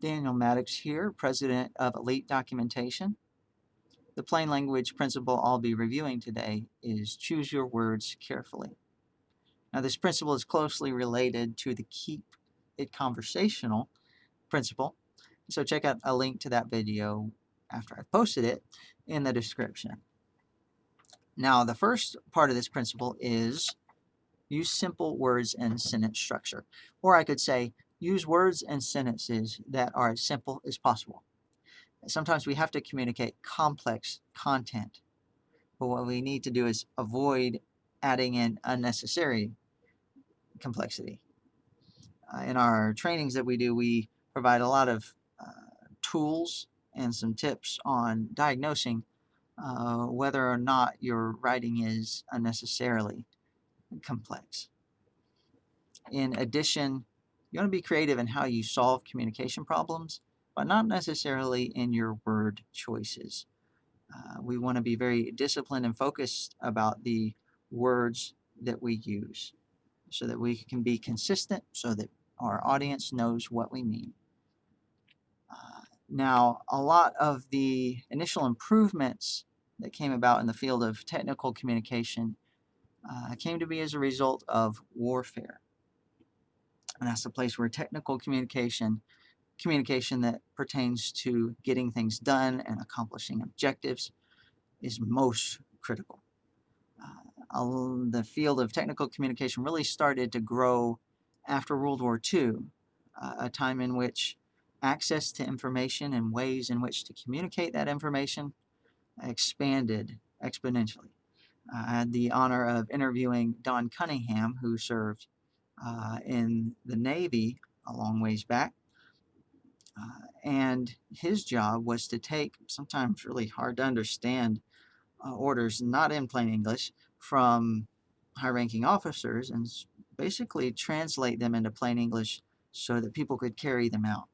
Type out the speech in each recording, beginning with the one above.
Daniel Maddox here, president of Elite Documentation. The plain language principle I'll be reviewing today is choose your words carefully. Now, this principle is closely related to the keep it conversational principle, so check out a link to that video after I've posted it in the description. Now, the first part of this principle is use simple words and sentence structure, or I could say use words and sentences that are as simple as possible. Sometimes we have to communicate complex content, but what we need to do is avoid adding in unnecessary complexity. In our trainings that we do, we provide a lot of tools and some tips on diagnosing whether or not your writing is unnecessarily complex. In addition, you want to be creative in how you solve communication problems, but not necessarily in your word choices. We want to be very disciplined and focused about the words that we use so that we can be consistent, so that our audience knows what we mean. Now, a lot of the initial improvements that came about in the field of technical communication came to be as a result of warfare. And that's the place where technical communication that pertains to getting things done and accomplishing objectives, is most critical. The field of technical communication really started to grow after World War II, a time in which access to information and ways in which to communicate that information expanded exponentially. I had the honor of interviewing Don Cunningham, who served in the Navy a long ways back. And his job was to take sometimes really hard to understand orders, not in plain English, from high-ranking officers and basically translate them into plain English so that people could carry them out.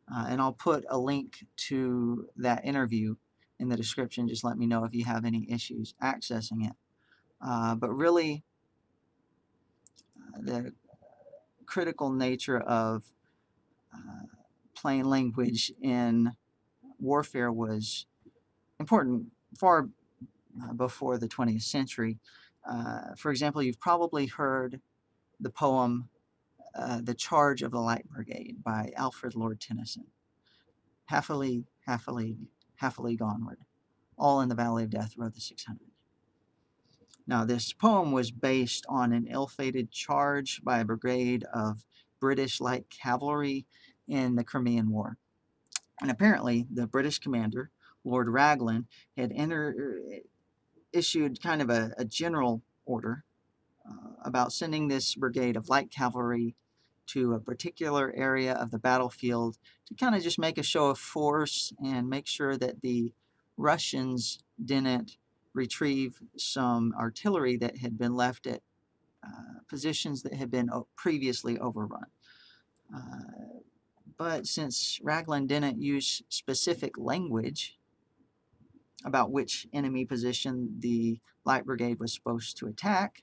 And I'll put a link to that interview in the description. Just let me know if you have any issues accessing it. But really, the critical nature of plain language in warfare was important far before the 20th century. For example, you've probably heard the poem The Charge of the Light Brigade by Alfred Lord Tennyson. Half a league, half a league, half a league onward, all in the valley of death rode the 600. Now, this poem was based on an ill-fated charge by a brigade of British light cavalry in the Crimean War. And apparently, the British commander, Lord Raglan, had issued kind of a general order about sending this brigade of light cavalry to a particular area of the battlefield to kind of just make a show of force and make sure that the Russians didn't retrieve some artillery that had been left at positions that had been previously overrun. But since Raglan didn't use specific language about which enemy position the Light Brigade was supposed to attack,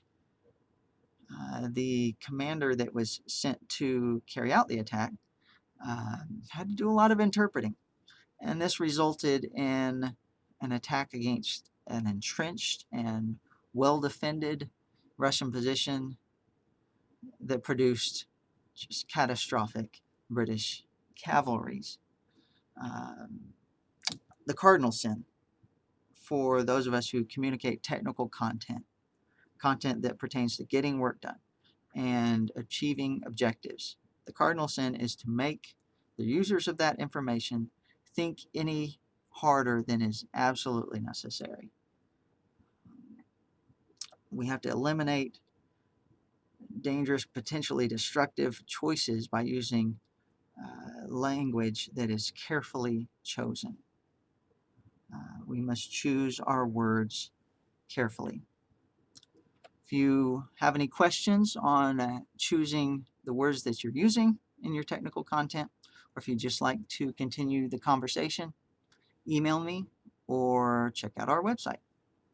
the commander that was sent to carry out the attack had to do a lot of interpreting. And this resulted in an attack against an entrenched and well-defended Russian position that produced just catastrophic British cavalries. The cardinal sin for those of us who communicate technical content that pertains to getting work done and achieving objectives. The cardinal sin is to make the users of that information think any harder than is absolutely necessary. We have to eliminate dangerous, potentially destructive choices by using language that is carefully chosen. We must choose our words carefully. If you have any questions on choosing the words that you're using in your technical content, or if you'd just like to continue the conversation, email me or check out our website.